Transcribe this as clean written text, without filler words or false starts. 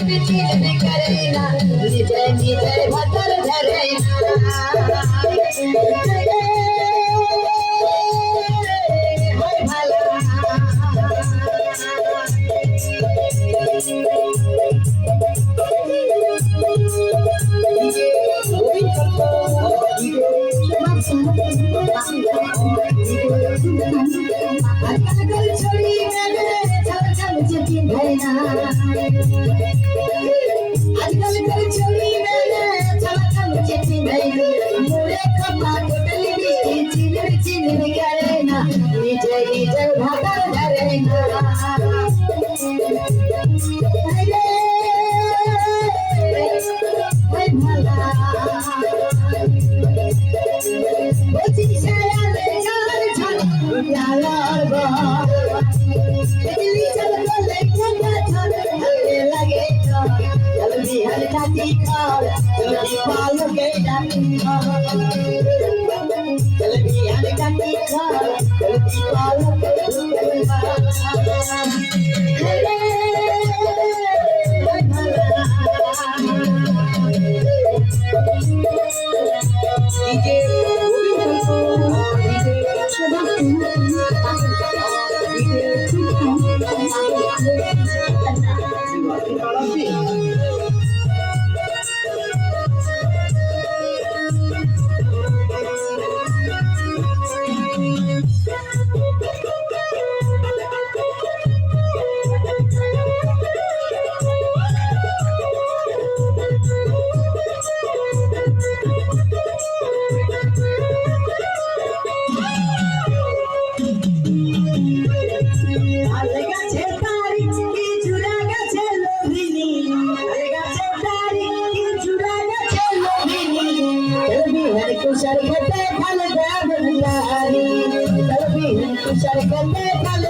बिचिल करेना निजे निजे भतर धरेना हाय भला छोड़ी आजकल कर छोड़ी मैंने छलका मुझे चिन्हई मुझे खपा टोटली भी चिन्ह करेना निजे निजे भतर धरेना अरे हाय भला बोची साया ले चार छन प्याला और बिजली चल गले ठंडा ठंडे लगे जल्दी हल्का कार जल्दी पाल के डाली जल्दी हल्का कार जल्दी पाल शरकते फल देवनारी तलबी शरकते फल